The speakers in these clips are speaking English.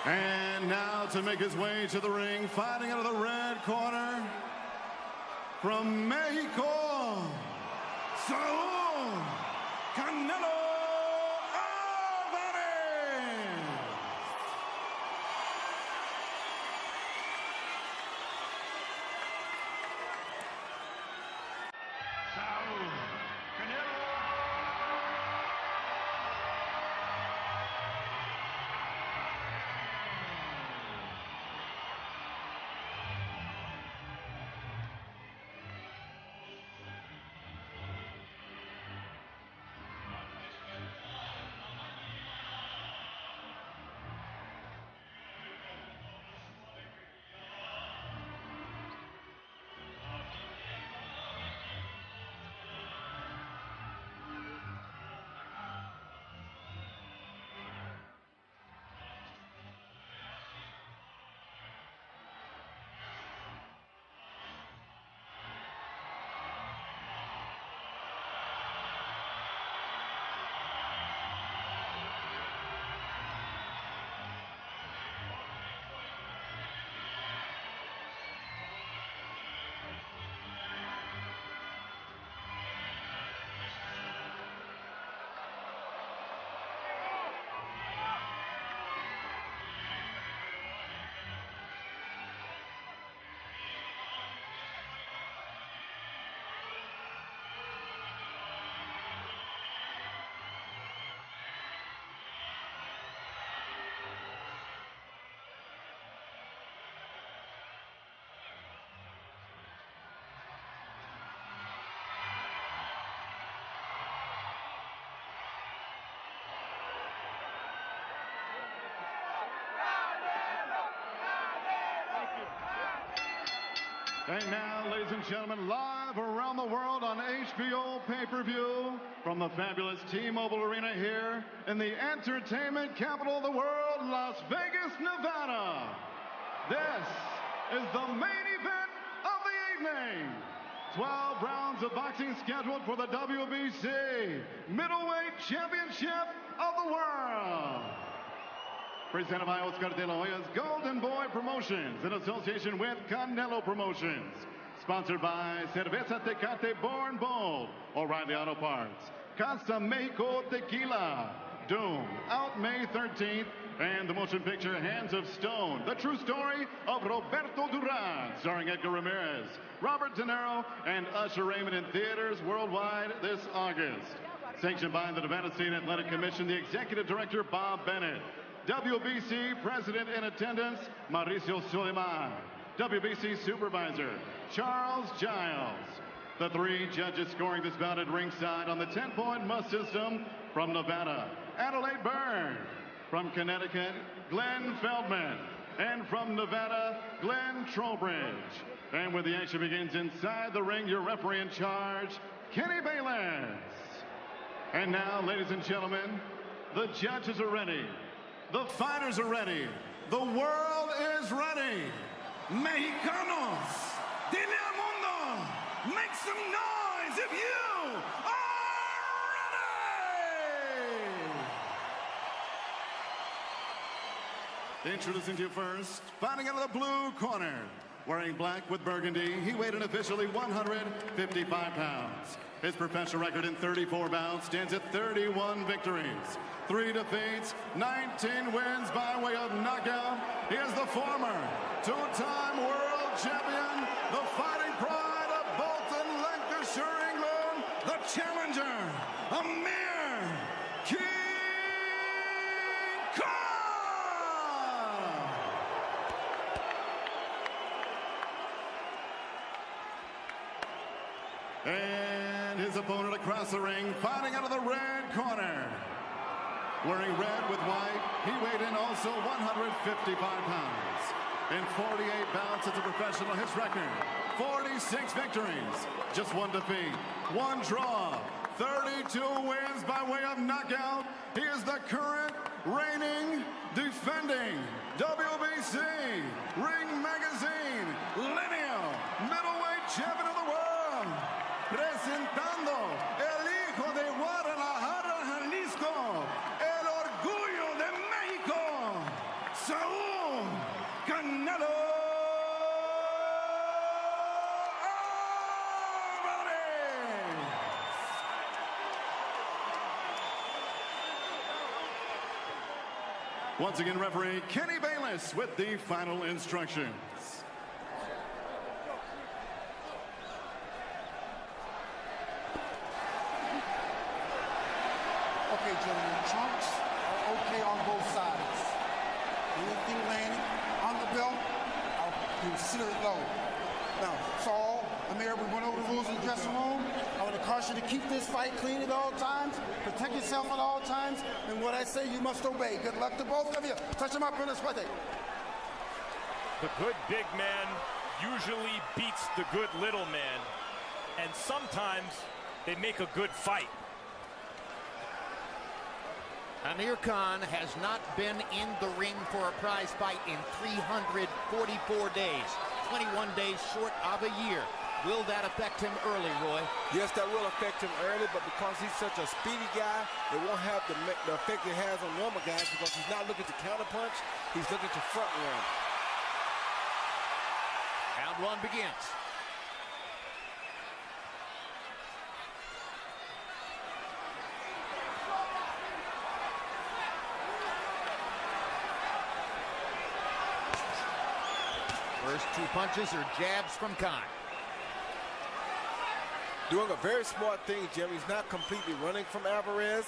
And now to make his way to the ring, fighting out of the red corner, from Mexico, Saul, Canelo Alvarez. Saul, Canelo. And now, ladies and gentlemen, live around the world on HBO pay-per-view from the fabulous T-Mobile Arena here in the entertainment capital of the world, Las Vegas, Nevada. This is the main event of the evening. 12 rounds of boxing scheduled for the WBC Middleweight Championship of the World. Presented by Oscar de la Hoya's Golden Boy Promotions in association with Canelo Promotions. Sponsored by Cerveza Tecate Born Bold, O'Reilly Auto Parts, Casa Mexico Tequila, Doom, out May 13th, and the motion picture Hands of Stone, the true story of Roberto Duran, starring Edgar Ramirez, Robert De Niro, and Usher Raymond in theaters worldwide this August. Sanctioned by the Nevada State Athletic Commission, the Executive Director Bob Bennett. WBC President in attendance, Mauricio Suleiman. WBC Supervisor, Charles Giles. The three judges scoring this bout at ringside on the 10-point must system from Nevada, Adelaide Byrne. From Connecticut, Glenn Feldman. And from Nevada, Glenn Trowbridge. And when the action begins inside the ring, your referee in charge, Kenny Bayless. And now, ladies and gentlemen, the judges are ready. The fighters are ready. The world is ready. Mexicanos, dile al mundo, make some noise if you are ready. Introducing to you first, fighting out of the blue corner, wearing black with burgundy, he weighed in officially 155 pounds. His professional record in 34 bouts stands at 31 victories, 3 defeats, 19 wins by way of knockout. He is the former two-time world champion, the fighting pride of Bolton, Lancashire, England, the challenger, Amir King Khan. And his opponent across the ring, fighting out of the red corner. Wearing red with white, he weighed in also 155 pounds. In 48 bouts as a professional, his record, 46 victories, just 1 defeat, 1 draw, 32 wins by way of knockout. He is the current reigning, defending WBC Ring Magazine lineal middleweight champion of the world. Presentando el hijo de Guadalajara, Jalisco, el orgullo de México, Saul. Once again, referee Kenny Bayless with the final instructions. Okay, gentlemen, trunks are okay on both sides. Anything landing on the belt, I'll consider it low. Now, Saul, Amir, we went over the rules in the dressing room. I want to caution you to keep this fight clean at all times, protect yourself at all times, and what I say you must obey. Good luck to both of you. Touch them up in this fight. The good big man usually beats the good little man, and sometimes they make a good fight. Amir Khan has not been in the ring for a prize fight in 344 days. 21 days short of a year. Will that affect him early, Roy? Yes, that will affect him early, but because he's such a speedy guy, it won't have the effect it has on normal guys because he's not looking to counterpunch, he's looking to front run. Round one begins. First two punches are jabs from Khan. Doing a very smart thing, Jim. He's not completely running from Alvarez.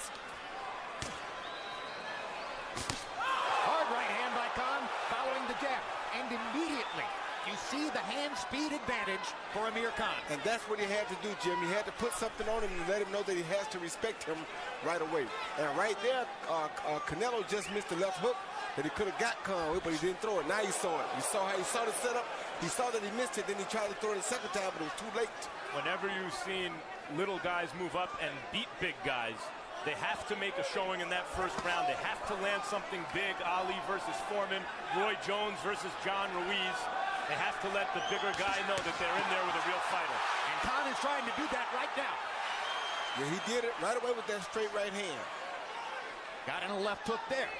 Hard right hand by Khan, following the jab. And immediately, you see the hand speed advantage for Amir Khan. And that's what he had to do, Jim. He had to put something on him and let him know that he has to respect him right away. And right there, Canelo just missed the left hook that he could have got Khan with, but he didn't throw it. Now he saw it. You saw how he saw the setup. He saw that he missed it. Then he tried to throw it the second time, but it was too late. Whenever you've seen little guys move up and beat big guys, they have to make a showing in that first round. They have to land something big. Ali versus Foreman, Roy Jones versus John Ruiz. They have to let the bigger guy know that they're in there with a real fighter. And Khan is trying to do that right now. Yeah, he did it right away with that straight right hand. Got in a left hook there.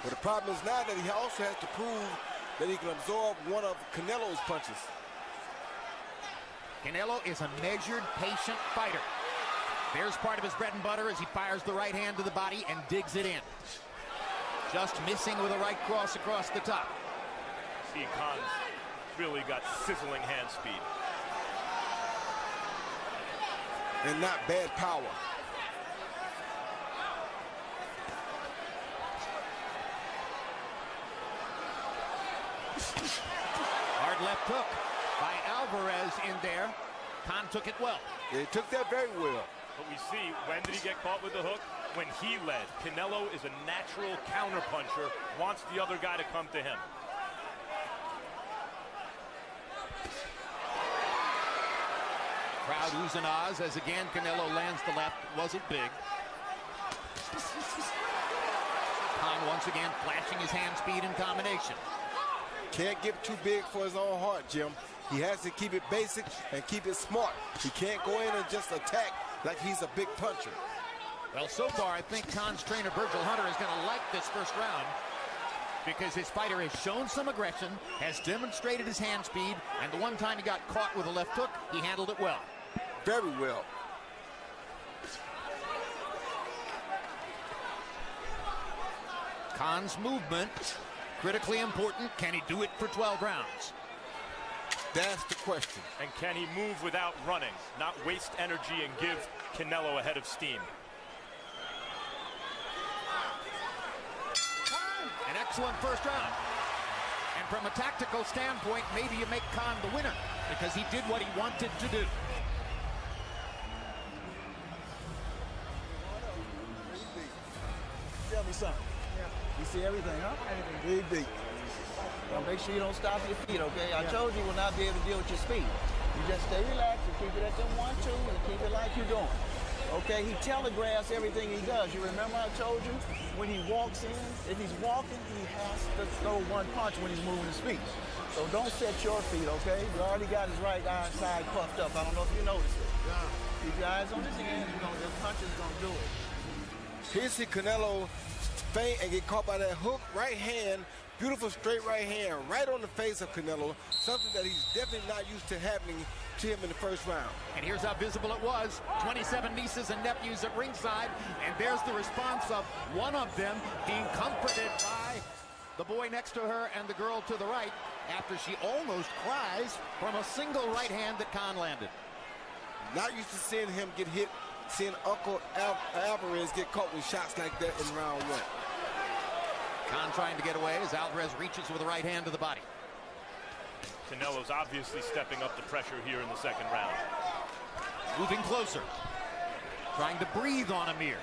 But the problem is now that he also has to prove that he can absorb one of Canelo's punches. Canelo is a measured, patient fighter. There's part of his bread and butter as he fires the right hand to the body and digs it in. Just missing with a right cross across the top. See, Khan's really got sizzling hand speed. And not bad power. Hard left hook by Alvarez in there. Khan took it well. Yeah, he took that very well. But we see, when did he get caught with the hook? When he led. Canelo is a natural counterpuncher, wants the other guy to come to him. Crowd oohs and ahs as again Canelo lands the left. Wasn't big. Khan once again flashing his hand speed in combination. Can't get too big for his own heart, Jim. He has to keep it basic and keep it smart. He can't go in and just attack like he's a big puncher. Well, so far, I think Khan's trainer, Virgil Hunter, is going to like this first round because his fighter has shown some aggression, has demonstrated his hand speed, and the one time he got caught with a left hook, he handled it well. Very well. Khan's movement, critically important. Can he do it for 12 rounds? That's the question. And can he move without running, not waste energy and give Canelo a head of steam? An excellent first round. And from a tactical standpoint, maybe you make Khan the winner because he did what he wanted to do. Tell me something. You see everything, huh? Everything. Big. Well, make sure you don't stop your feet, okay? I told you will not be able to deal with your speed. You just stay relaxed and keep it at them 1-2 and keep it like you're doing. Okay, he telegraphs everything he does. You remember I told you when he walks in, if he's walking, he has to throw one punch when he's moving his feet. So don't set your feet, okay? You already got his right side puffed up. I don't know if you noticed it. Keep your eyes on his hands. His punch is going to do it. Here's see Canelo feint and get caught by that hook right hand. Beautiful straight right hand right on the face of Canelo. Something that he's definitely not used to happening to him in the first round. And here's how visible it was. 27 nieces and nephews at ringside, and there's the response of one of them being comforted by the boy next to her and the girl to the right after she almost cries from a single right hand that Khan landed. Not used to seeing him get hit, seeing Uncle Alvarez get caught with shots like that in round one. Khan trying to get away as Alvarez reaches with a right hand to the body. Canelo's obviously stepping up the pressure here in the second round. Moving closer. Trying to breathe on Amir.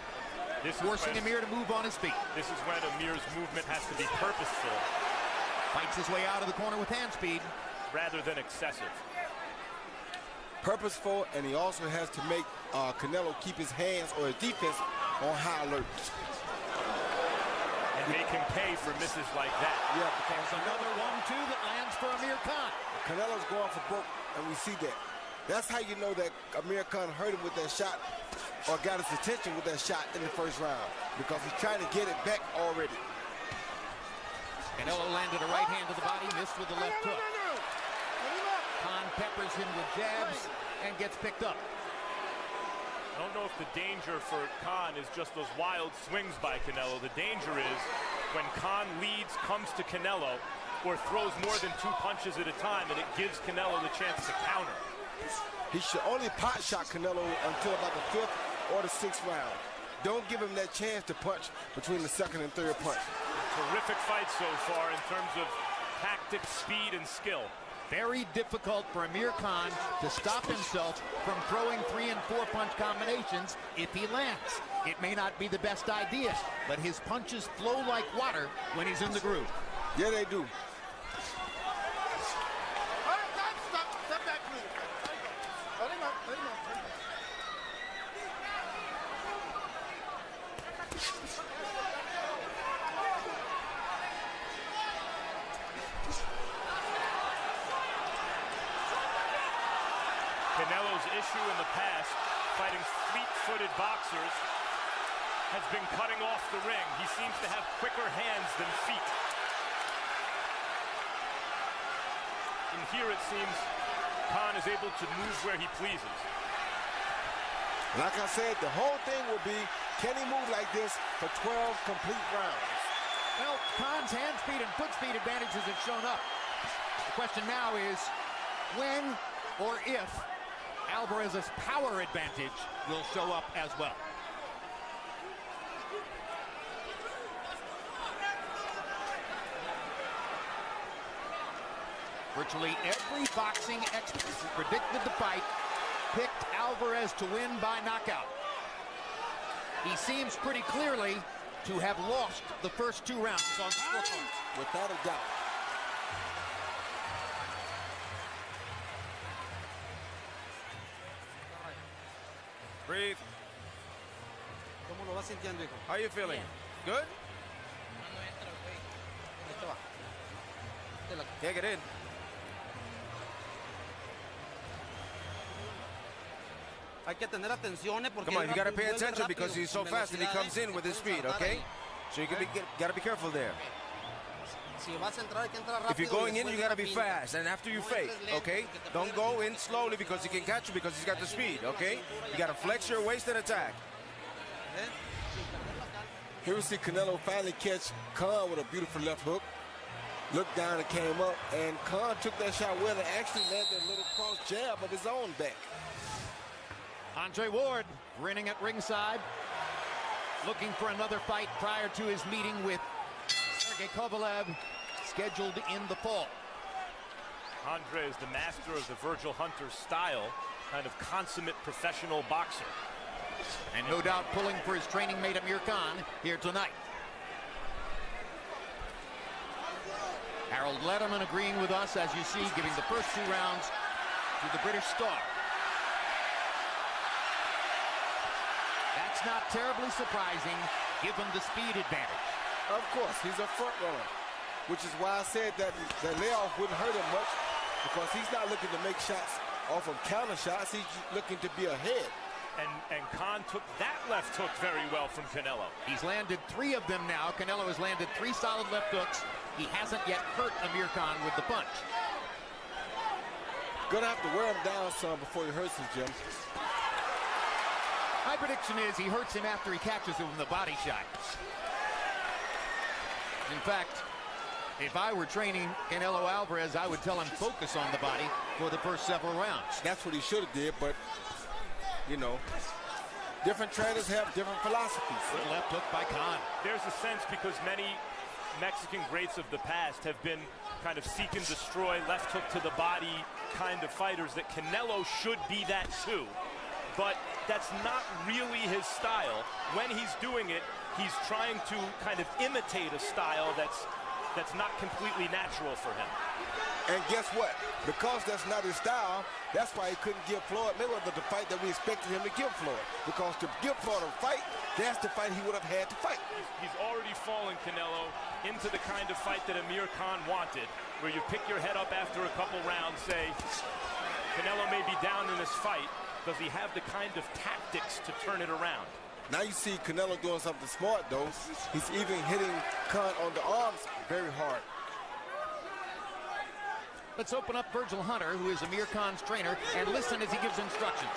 Forcing Amir to move on his feet. This is when Amir's movement has to be purposeful. Fights his way out of the corner with hand speed. Rather than excessive. Purposeful, and he also has to make Canelo keep his hands or his defense on high alert. And make him pay for misses like that. Yeah, because another 1-2 that lands for Amir Khan. Canelo's going for broke, and we see that. That's how you know that Amir Khan hurt him with that shot or got his attention with that shot in the first round, because he's trying to get it back already. Canelo landed a right hand to the body, missed with the left hook. Khan peppers him with jabs and gets picked up. I don't know if the danger for Khan is just those wild swings by Canelo. The danger is when Khan leads, comes to Canelo, or throws more than 2 punches at a time, and it gives Canelo the chance to counter. He should only pot shot Canelo until about the 5th or the 6th round. Don't give him that chance to punch between the 2nd and 3rd punch. Terrific fight so far in terms of tactics, speed, and skill. Very difficult for Amir Khan to stop himself from throwing 3- and 4-punch combinations if he lands. It may not be the best idea, but his punches flow like water when he's in the groove. Yeah, they do. Step back, please. Let him up. Canelo's issue in the past, fighting fleet-footed boxers, has been cutting off the ring. He seems to have quicker hands than feet. And here it seems Khan is able to move where he pleases. Like I said, the whole thing will be, can he move like this for 12 complete rounds? Well, Khan's hand speed and foot speed advantages have shown up. The question now is when or if Alvarez's power advantage will show up as well. Virtually every boxing expert who predicted the fight picked Alvarez to win by knockout. He seems pretty clearly to have lost the first 2 rounds on the scorecard. Without a doubt. Breathe. How are you feeling? Good? Take it in. Come on, you gotta pay attention because he's so fast and he comes in with his speed, okay? So you gotta be careful there. If you're going in, you gotta be fast, and after you fake, okay? Don't go in slowly because he can catch you because he's got the speed, okay? You gotta flex your waist and attack. Here we see Canelo finally catch Khan with a beautiful left hook. Looked down and came up, and Khan took that shot well and actually landed a little cross jab of his own back. Andre Ward grinning at ringside, looking for another fight prior to his meeting with Sergey Kovalev, scheduled in the fall. Andre is the master of the Virgil Hunter style, kind of consummate professional boxer. And no doubt pulling for his training mate Amir Khan here tonight. Harold Letterman agreeing with us, as you see, giving the first 2 rounds to the British star. That's not terribly surprising, given the speed advantage. Of course, he's a front runner, which is why I said that the layoff wouldn't hurt him much, because he's not looking to make shots off of counter shots. He's looking to be ahead. And Khan took that left hook very well from Canelo. He's landed 3 of them now. Canelo has landed 3 solid left hooks. He hasn't yet hurt Amir Khan with the punch. Gonna have to wear him down some before he hurts him, Jim. My prediction is he hurts him after he catches him with the body shot. In fact, if I were training Canelo Alvarez, I would tell him focus on the body for the first several rounds. That's what he should have did, but, you know, different trainers have different philosophies. Good left hook by Khan. There's a sense because many Mexican greats of the past have been kind of seek and destroy, left hook to the body kind of fighters, that Canelo should be that too. But that's not really his style. When he's doing it, he's trying to kind of imitate a style that's not completely natural for him. And guess what? Because that's not his style, that's why he couldn't give Floyd Mayweather the fight that we expected him to give Floyd. Because to give Floyd a fight, that's the fight he would have had to fight. He's already fallen, Canelo, into the kind of fight that Amir Khan wanted, where you pick your head up after a couple rounds, say, Canelo may be down in this fight. Does he have the kind of tactics to turn it around? Now you see Canelo doing something smart, though. He's even hitting Khan on the arms very hard. Let's open up Virgil Hunter, who is Amir Khan's trainer, and listen as he gives instructions.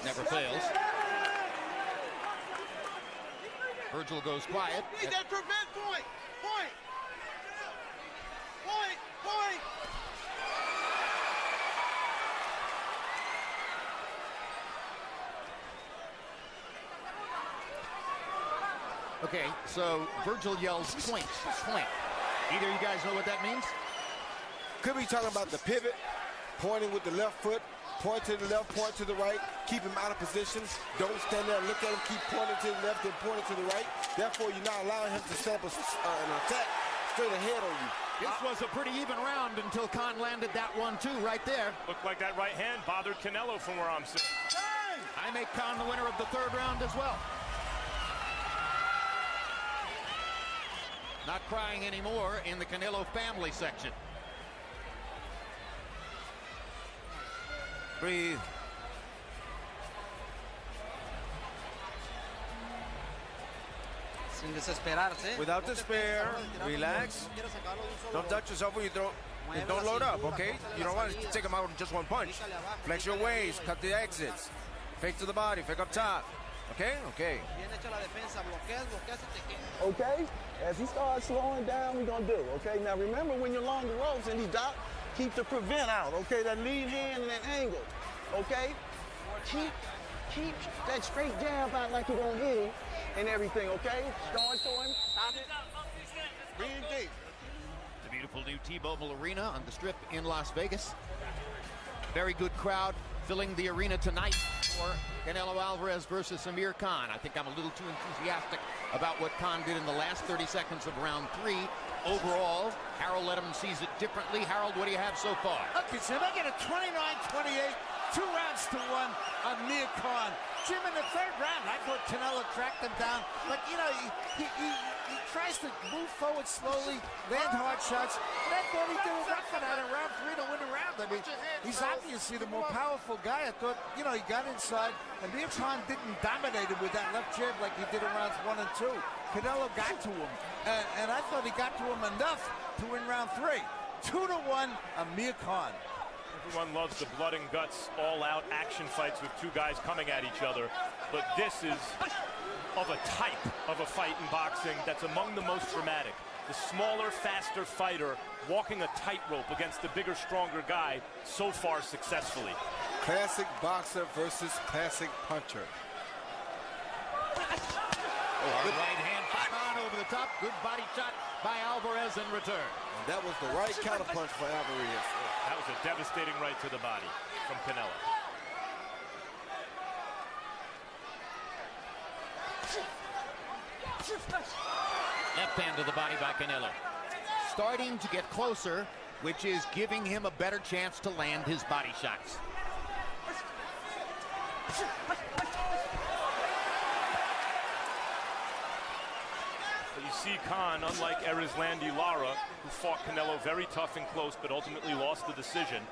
Never fails. Virgil goes quiet. Need that prevent point! Point! Point! Point! Okay, so Virgil yells point, point. Either of you guys know what that means? Could be talking about the pivot, pointing with the left foot, point to the left, point to the right, keep him out of position. Don't stand there and look at him, keep pointing to the left and pointing to the right. Therefore, you're not allowing him to set up an attack straight ahead on you. This was a pretty even round until Khan landed that one, too, right there. Looked like that right hand bothered Canelo from where I'm sitting. I make Khan the winner of the third round as well. Not crying anymore in the Canelo family section. Breathe. Sin desesperarse. Without despair, relax. Don't touch yourself when you throw. And don't load up, okay? You don't want to take him out in just one punch. Flex your waist, cut the exits. Fake to the body, fake up top. Okay? Okay. Okay? As he starts slowing down, we're going to do, okay? Now, remember, when you're along the ropes and he's out, keep the prevent out, okay? That lead hand and that angle, okay? Keep that straight jab out like you're going to hit him and everything, okay? Start to him. Stop it. Breathe deep. The beautiful new T-Mobile Arena on the Strip in Las Vegas. Very good crowd filling the arena tonight for Canelo Alvarez versus Amir Khan. I think I'm a little too enthusiastic about what Khan did in the last 30 seconds of round 3. Overall, Harold Letterman sees it differently. Harold, what do you have so far? Okay, Jim, I get a 29-28, 2 rounds to 1 on Amir Khan. Jim, in the third round, I thought Canelo tracked him down. But, you know, he tries to move forward slowly, land hard shots. But I thought he did enough for that in round 3 to win a round. I mean, he's obviously the more powerful guy. I thought, you know, he got inside. And Amir Khan didn't dominate him with that left jab like he did in rounds 1 and 2. Canelo got to him. And I thought he got to him enough to win round 3. 2-1, Amir Khan. Everyone loves the blood and guts, all-out action fights with two guys coming at each other. But this is of a type of a fight in boxing that's among the most dramatic. The smaller, faster fighter walking a tightrope against the bigger, stronger guy, so far successfully. Classic boxer versus classic puncher. Good right hand for Khan over the top. Good body shot by Alvarez in return. And that was the right counterpunch for Alvarez. That was a devastating right to the body from Canelo. Left hand to the body by Canelo. Starting to get closer, which is giving him a better chance to land his body shots. You see Khan, unlike Erislandy Lara, who fought Canelo very tough and close but ultimately lost the decision,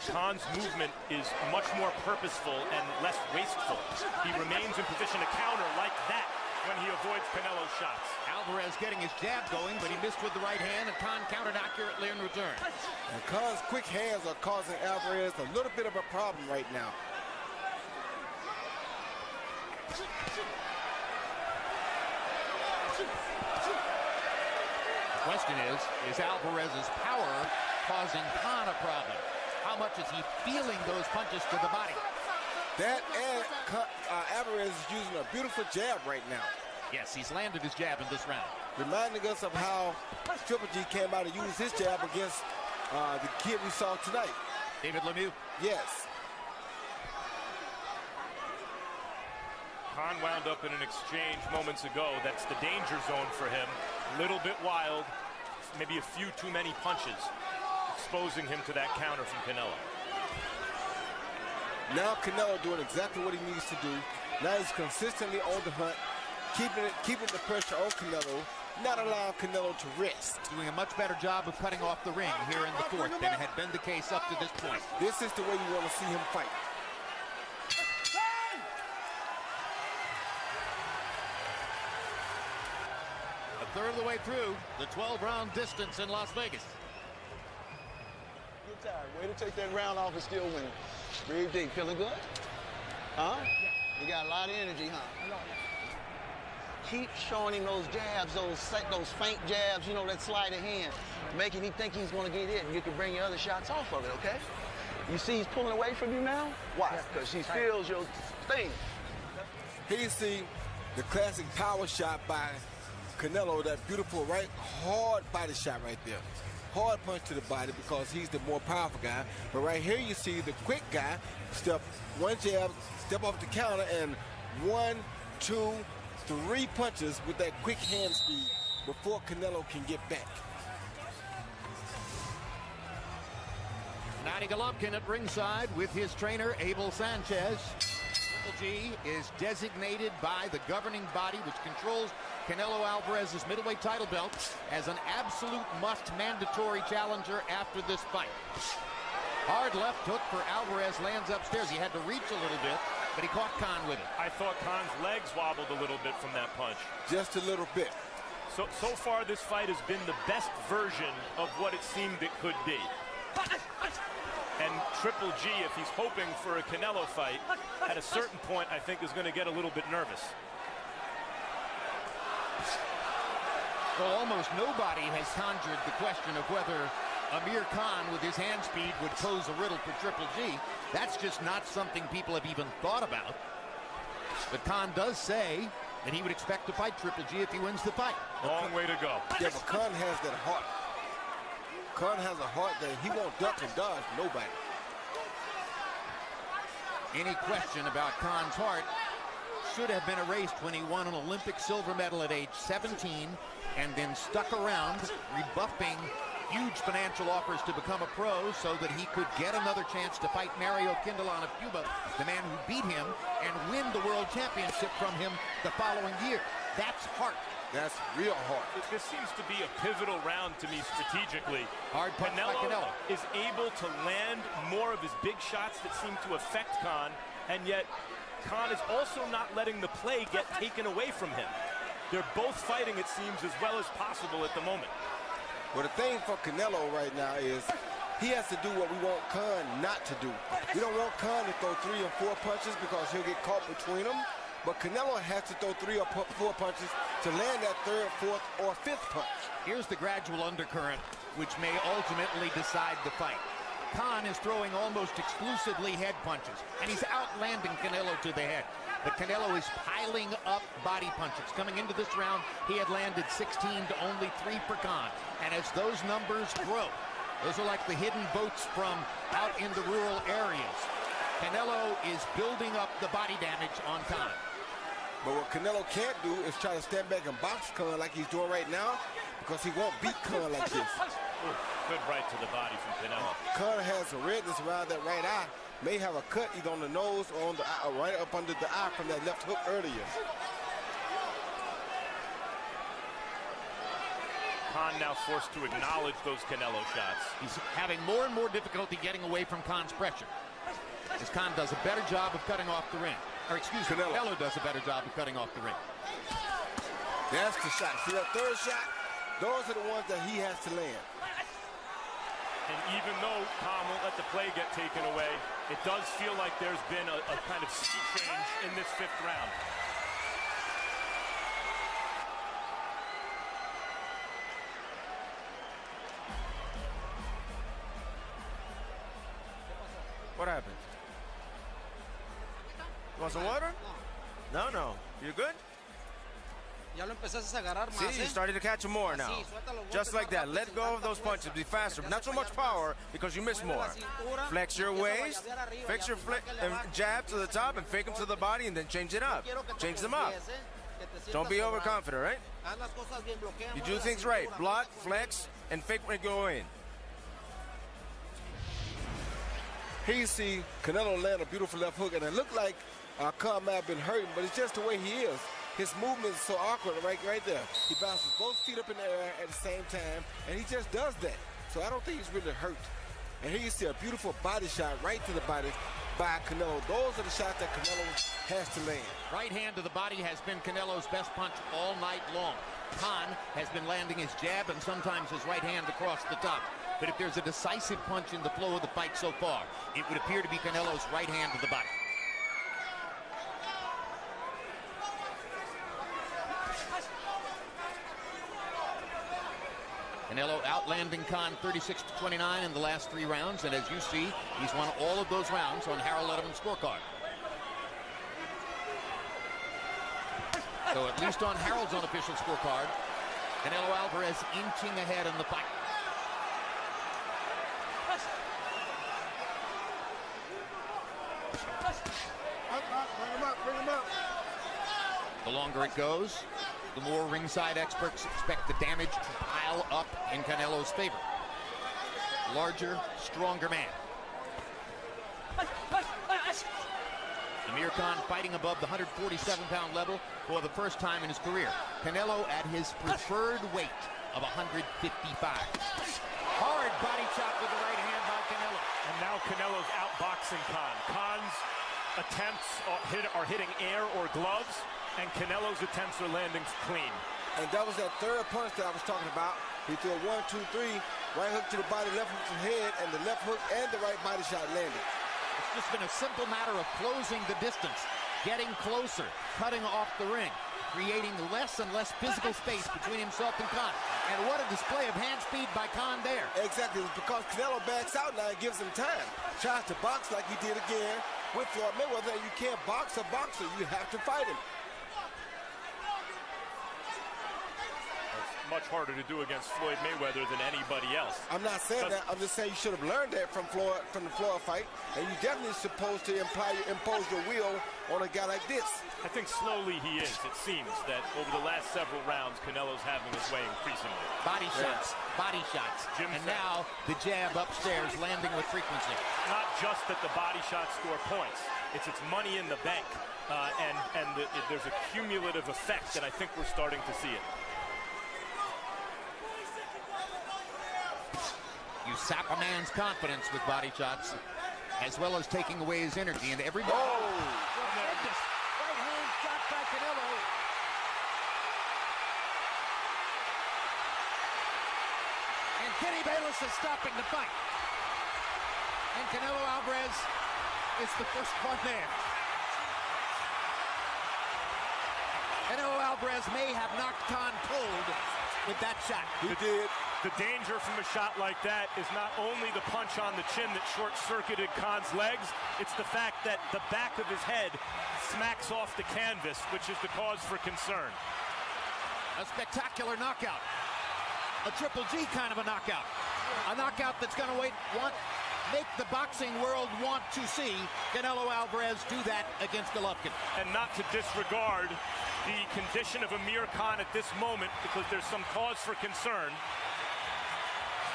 Khan's movement is much more purposeful and less wasteful. He remains in position to counter like that when he avoids Canelo's shots. Alvarez getting his jab going, but he missed with the right hand, and Khan countered accurately in return. And Khan's quick hands are causing Alvarez a little bit of a problem right now. The question is Alvarez's power causing Khan a problem? How much is he feeling those punches to the body? That and Alvarez is using a beautiful jab right now. Yes, he's landed his jab in this round. Reminding us of how Triple G came out to use his jab against the kid we saw tonight. David Lemieux? Yes. Khan wound up in an exchange moments ago. That's the danger zone for him. Little bit wild, maybe a few too many punches, exposing him to that counter from Canelo. Now Canelo doing exactly what he needs to do. Now he's consistently on the hunt, keeping the pressure on Canelo, not allowing Canelo to rest. Doing a much better job of cutting off the ring here in the fourth than had been the case up to this point. This is the way you want to see him fight. A third of the way through the 12-round distance in Las Vegas. Get tired. Way to take that round off and still winning. Breathe deep. Feeling good? Huh? You got a lot of energy, huh? Keep showing him those jabs, those faint jabs, you know, that sleight of hand, making him think he's going to get it, and you can bring your other shots off of it, okay? You see he's pulling away from you now? Why? Because he feels your thing. Here you see the classic power shot by Canelo, that beautiful right, hard body shot right there. Hard punch to the body because he's the more powerful guy. But right here you see the quick guy step one jab, step off the counter, and 1, 2, 3 punches with that quick hand speed before Canelo can get back. Nadia Golovkin at ringside with his trainer, Abel Sanchez. Triple G is designated by the governing body, which controls Canelo Alvarez's middleweight title belt, as an absolute must mandatory challenger after this fight. Hard left hook for Alvarez lands upstairs. He had to reach a little bit, but he caught Khan with it. I thought Khan's legs wobbled a little bit from that punch. Just a little bit. So far this fight has been the best version of what it seemed it could be. And Triple G, if he's hoping for a Canelo fight, at a certain point, I think is going to get a little bit nervous. Well, almost nobody has conjured the question of whether Amir Khan with his hand speed would pose a riddle for Triple G. That's just not something people have even thought about. But Khan does say that he would expect to fight Triple G if he wins the fight. Long way to go. Yeah, but Khan has that heart. Khan has a heart that he won't duck and dodge nobody. Any question about Khan's heart should have been erased when he won an Olympic silver medal at age 17 and then stuck around rebuffing huge financial offers to become a pro so that he could get another chance to fight Mario Quindelán of Cuba, the man who beat him, and win the world championship from him the following year. That's heart. That's real heart. This seems to be a pivotal round to me strategically. Hard punch by Canelo is able to land more of his big shots that seem to affect Khan, and yet Khan is also not letting the play get taken away from him. They're both fighting, it seems, as well as possible at the moment. Well, the thing for Canelo right now is he has to do what we want Khan not to do. We don't want Khan to throw 3 or 4 punches because he'll get caught between them. But Canelo has to throw 3 or 4 punches to land that 3rd, 4th, or 5th punch. Here's the gradual undercurrent, which may ultimately decide the fight. Khan is throwing almost exclusively head punches, and he's outlanding Canelo to the head. But Canelo is piling up body punches. Coming into this round, he had landed 16 to only 3 for Khan. And as those numbers grow, those are like the hidden boats from out in the rural areas. Canelo is building up the body damage on Khan. But what Canelo can't do is try to stand back and box Khan like he's doing right now, because he won't beat Khan like this. Ooh, good right to the body from Canelo. Khan has some redness around that right eye. May have a cut either on the nose or on the eye, or right up under the eye from that left hook earlier. Khan now forced to acknowledge those Canelo shots. He's having more and more difficulty getting away from Khan's pressure, as Khan does a better job of cutting off the ring. Or excuse me, Canelo does a better job of cutting off the ring. That's the shot. See that third shot? Those are the ones that he has to land. And even though Khan won't let the play get taken away, it does feel like there's been a kind of sea change in this 5th round. What happened? You want some water? No, no. You good? Ya lo empezaste a agarrar más, See, you started to catch him more now. Just like that. Let go of those punches. Be faster. Not so much power because you miss more. Flex your waist. Fix your jab to the top and fake them to the body and then change it up. Change them up. Don't be overconfident, right? You do things right. Block, flex, and fake when you go in. Here you see Canelo land a beautiful left hook, and it looked like Khan may have been hurting, but it's just the way he is. His movement is so awkward right there. He bounces both feet up in the air at the same time, and he just does that. So I don't think he's really hurt. And here you see a beautiful body shot right to the body by Canelo. Those are the shots that Canelo has to land. Right hand to the body has been Canelo's best punch all night long. Khan has been landing his jab and sometimes his right hand across the top. But if there's a decisive punch in the flow of the fight so far, it would appear to be Canelo's right hand to the body. Canelo outlanding Khan 36-29 in the last 3 rounds, and as you see, he's won all of those rounds on Harold Letterman's scorecard. So at least on Harold's unofficial scorecard, Canelo Alvarez inching ahead in the fight. Bring him up. The longer it goes, the more ringside experts expect the damage to pile up in Canelo's favor. Larger, stronger man. Amir Khan fighting above the 147-pound level for the first time in his career. Canelo at his preferred weight of 155. Hard body shot with the right hand by Canelo. And now Canelo's outboxing Khan. Khan's attempts are hitting air or gloves, and Canelo's attempts are landing clean. And that was that third punch that I was talking about. He threw a 1, 2, 3, right hook to the body, left hook to the head, and the left hook and the right body shot landed. It's just been a simple matter of closing the distance, getting closer, cutting off the ring, creating less and less physical space between himself and Khan. And what a display of hand speed by Khan there. Exactly, it's because Canelo backs out now and gives him time. Tries to box like he did again with Floyd Mayweather. You can't box a boxer, you have to fight him. Much harder to do against Floyd Mayweather than anybody else. I'm not saying that. I'm just saying you should have learned that from the Floyd fight, and you definitely supposed to impose your will on a guy like this. I think slowly he is. It seems that over the last several rounds, Canelo's having his way increasingly. Body shots, body shots. Jim and said. Now the jab upstairs landing with frequency. Not just that the body shots score points. It's money in the bank, there's a cumulative effect, and I think we're starting to see it. You sap a man's confidence with body shots, as well as taking away his energy. And everybody. Oh! Tremendous right hand shot by Canelo. And Kenny Bayless is stopping the fight. And Canelo Alvarez is the first one there. Canelo Alvarez may have knocked Khan cold with that shot. He did. The danger from a shot like that is not only the punch on the chin that short-circuited Khan's legs, it's the fact that the back of his head smacks off the canvas, which is the cause for concern. A spectacular knockout. A Triple G kind of a knockout. A knockout that's going to make the boxing world want to see Canelo Alvarez do that against Golovkin. And not to disregard the condition of Amir Khan at this moment, because there's some cause for concern.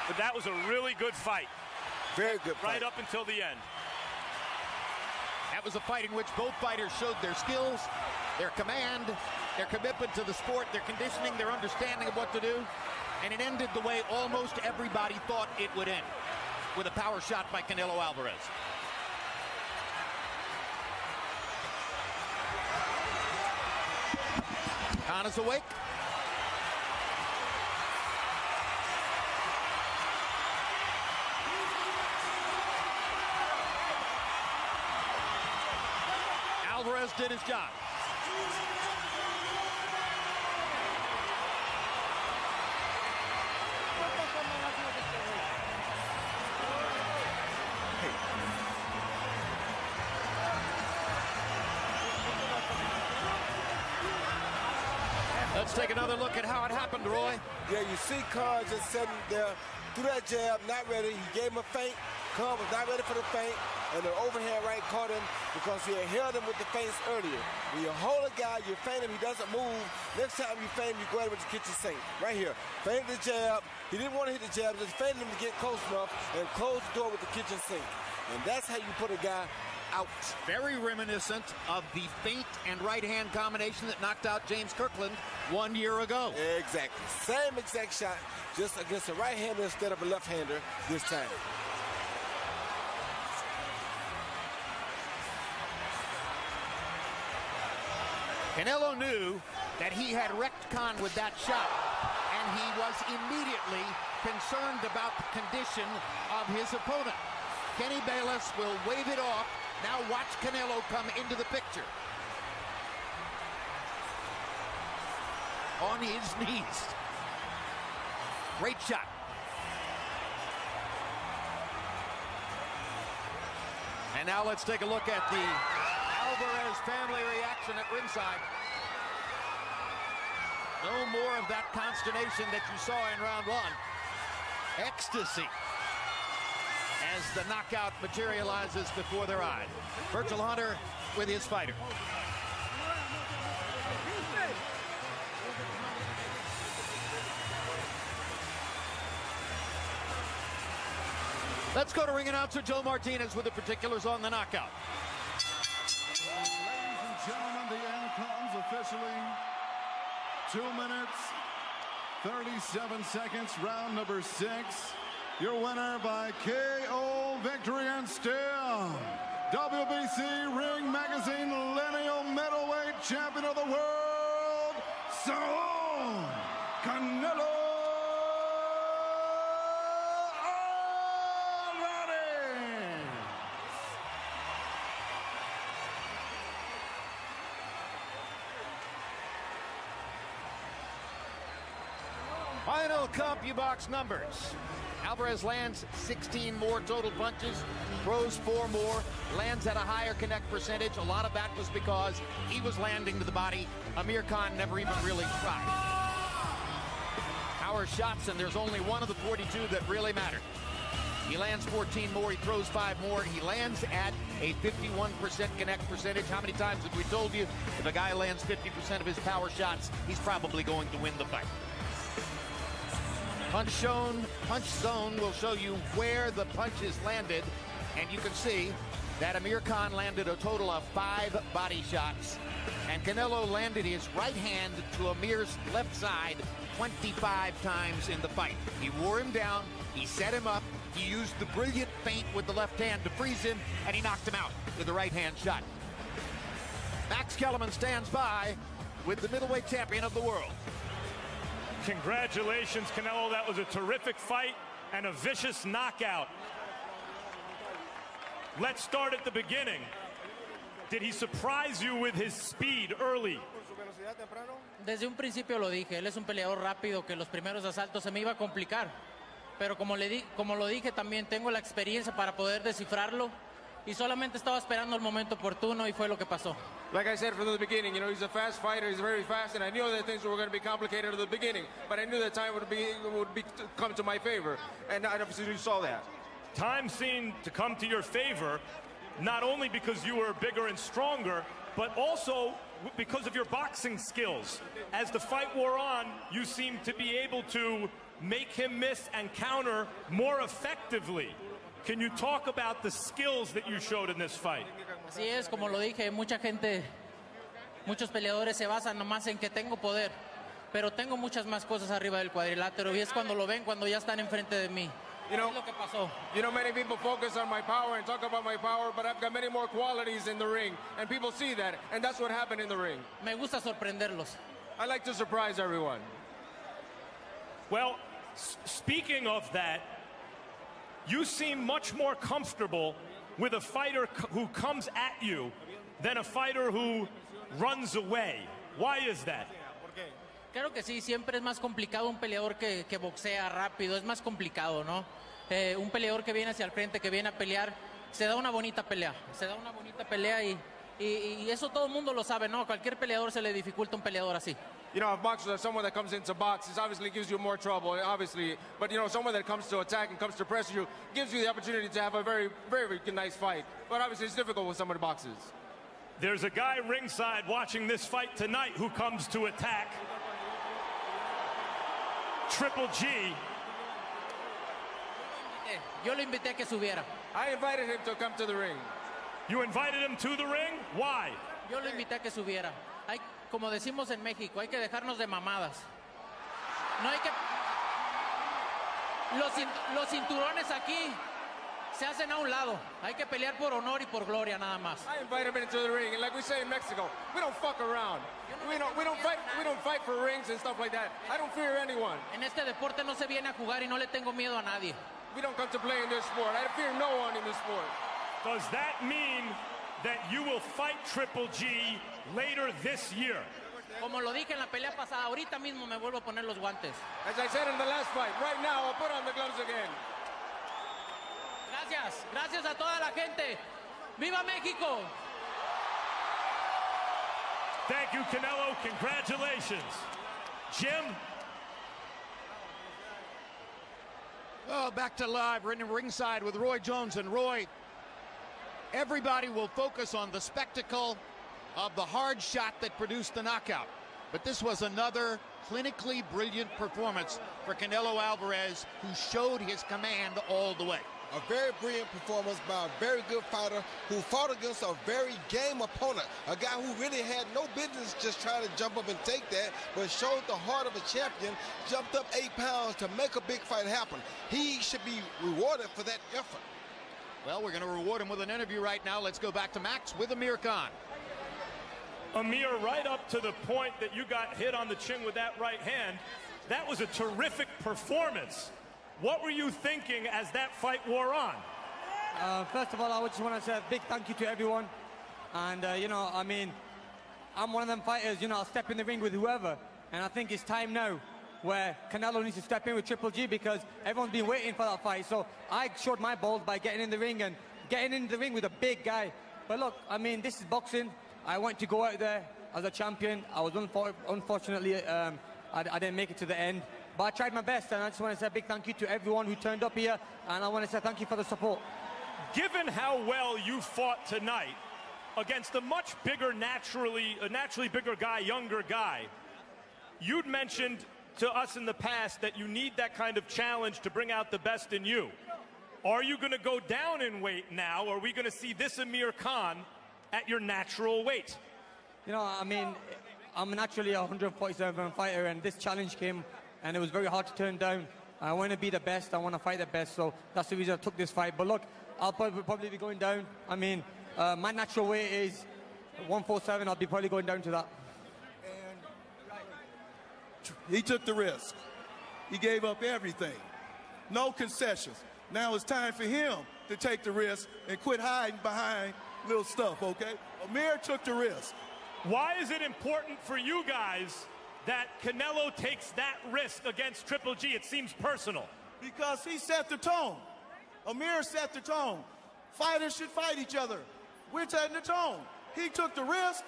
But that was a really good fight. Very good fight. Right up until the end. That was a fight in which both fighters showed their skills, their command, their commitment to the sport, their conditioning, their understanding of what to do. And it ended the way almost everybody thought it would end, with a power shot by Canelo Alvarez. Khan is awake. Alvarez did his job. Let's take another look at how it happened, Roy. Yeah, you see Khan just sitting there, threw that jab, not ready. He gave him a feint. Khan was not ready for the feint, and the overhand right caught him because he had held him with the feints earlier. When you hold a guy, you feint him, he doesn't move. Next time you feint him, you go ahead with the kitchen sink. Right here, feint the jab. He didn't want to hit the jab, just feinted him to get close enough and close the door with the kitchen sink. And that's how you put a guy out. Very reminiscent of the feint and right-hand combination that knocked out James Kirkland 1 year ago. Exactly. Same exact shot, just against a right-hander instead of a left-hander this time. Canelo knew that he had wrecked Khan with that shot, and he was immediately concerned about the condition of his opponent. Kenny Bayless will wave it off. Now watch Canelo come into the picture. On his knees. Great shot. And now let's take a look at the Alvarez family reaction at ringside. No more of that consternation that you saw in round one. Ecstasy as the knockout materializes before their eyes. Virgil Hunter with his fighter. Let's go to ring announcer Joe Martinez with the particulars on the knockout. Ladies and gentlemen, the end comes officially. 2 minutes, 37 seconds, round number 6. Your winner by KO victory and still WBC Ring Magazine Lineal Middleweight Champion of the World, Saul Canelo Alvarez. Final CompuBox numbers. Alvarez lands 16 more total punches, throws 4 more, lands at a higher connect percentage. A lot of that was because he was landing to the body. Amir Khan never even really tried. Power shots, and there's only one of the 42 that really matter. He lands 14 more, he throws 5 more. He lands at a 51% connect percentage. How many times have we told you if a guy lands 50% of his power shots, he's probably going to win the fight? Punch zone will show you where the punches landed, and you can see that Amir Khan landed a total of 5 body shots, and Canelo landed his right hand to Amir's left side 25 times in the fight. He wore him down, he set him up, he used the brilliant feint with the left hand to freeze him, and he knocked him out with the right hand shot. Max Kellerman stands by with the middleweight champion of the world. Congratulations, Canelo. That was a terrific fight and a vicious knockout. Let's start at the beginning. Did he surprise you with his speed early? Desde un principio lo dije, él es un peleador rápido que los primeros asaltos se me iba a complicar. Pero como lo dije también, tengo la experiencia para poder descifrarlo y solamente estaba esperando el momento oportuno y fue lo que pasó. Like I said from the beginning, you know, he's a fast fighter, he's very fast, and I knew that things were going to be complicated at the beginning, but I knew that time would come to my favor, and I obviously saw that. Time seemed to come to your favor, not only because you were bigger and stronger, but also because of your boxing skills. As the fight wore on, you seemed to be able to make him miss and counter more effectively. Can you talk about the skills that you showed in this fight? Así es, como lo dije, muchos peleadores se basan nomás en que tengo poder, pero tengo muchas más cosas arriba del cuadrilátero y es cuando lo ven, cuando ya están enfrente de mí. You know, es lo que pasó. You know, many people focus on my power and talk about my power, but I've got many more qualities in the ring, and people see that, and that's what happened in the ring. Me gusta sorprenderlos. I like to surprise everyone. Well, speaking of that, you seem much more comfortable with a fighter who comes at you than a fighter who runs away. Why is that? Claro que sí, siempre es más complicado un peleador que boxea rápido, es más complicado, ¿no? Un peleador que viene hacia el frente, que viene a pelear, se da una bonita pelea, y eso todo el mundo lo sabe, ¿no? A cualquier peleador se le dificulta un peleador así. You know, if boxers are someone that comes into box, it obviously gives you more trouble, obviously. But, you know, someone that comes to attack and comes to pressure you gives you the opportunity to have a very, very nice fight. But obviously it's difficult with someone who boxes. There's a guy ringside watching this fight tonight who comes to attack. Triple G. Yo lo invité a que subiera. I invited him to come to the ring. You invited him to the ring? Why? Yo lo invité a que subiera. Como decimos en México, hay que dejarnos de mamadas. No hay que... Los cinturones aquí se hacen a un lado. Hay que pelear por honor y por gloria nada más. I invite him into the ring, and like we say in Mexico, we don't fuck around. We don't fight for rings and stuff like that. I don't fear anyone. En este deporte no se viene a jugar y no le tengo miedo a nadie. We don't come to play in this sport. I fear no one in this sport. Does that mean that you will fight Triple G later this year? Como lo dije en la pelea pasada, ahorita mismo me vuelvo a poner los guantes. As I said in the last fight, right now I'll put on the gloves again. Gracias a toda la gente. ¡Viva México! Thank you, Canelo. Congratulations. Jim? Oh, back to live. We're in ringside with Roy Jones. And Roy, everybody will focus on the spectacle of the hard shot that produced the knockout. But this was another clinically brilliant performance for Canelo Alvarez, who showed his command all the way. A very brilliant performance by a very good fighter who fought against a very game opponent, a guy who really had no business just trying to jump up and take that, but showed the heart of a champion, jumped up 8 pounds to make a big fight happen. He should be rewarded for that effort. Well, we're going to reward him with an interview right now. Let's go back to Max with Amir Khan. Amir, right up to the point that you got hit on the chin with that right hand, that was a terrific performance. What were you thinking as that fight wore on? First of all, I just want to say a big thank you to everyone. And, you know, I mean, I'm one of them fighters, you know, I'll step in the ring with whoever. And I think it's time now where Canelo needs to step in with Triple G, because everyone's been waiting for that fight. So I showed my balls by getting in the ring and getting in the ring with a big guy. But look, I mean, this is boxing. I want to go out there as a champion. I was unfortunately, I didn't make it to the end. But I tried my best, and I just want to say a big thank you to everyone who turned up here, and I want to say thank you for the support. Given how well you fought tonight against a much bigger, naturally bigger guy, younger guy, you'd mentioned to us in the past that you need that kind of challenge to bring out the best in you. Are you going to go down in weight now, or are we going to see this Amir Khan at your natural weight? You know, I mean, I'm naturally a 147 fighter, and this challenge came, and it was very hard to turn down. I want to be the best. I want to fight the best, so that's the reason I took this fight. But look, I'll probably be going down. I mean, my natural weight is 147. I'll be probably going down to that. He took the risk. He gave up everything. No concessions. Now it's time for him to take the risk and quit hiding behind little stuff, okay? Amir took the risk. Why is it important for you guys that Canelo takes that risk against Triple G? It seems personal. Because he set the tone. Amir set the tone. Fighters should fight each other. We're setting the tone. He took the risk.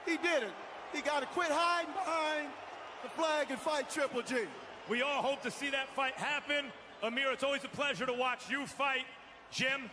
He did it. He got to quit hiding behind the flag and fight Triple G. We all hope to see that fight happen. Amir, it's always a pleasure to watch you fight. Jim,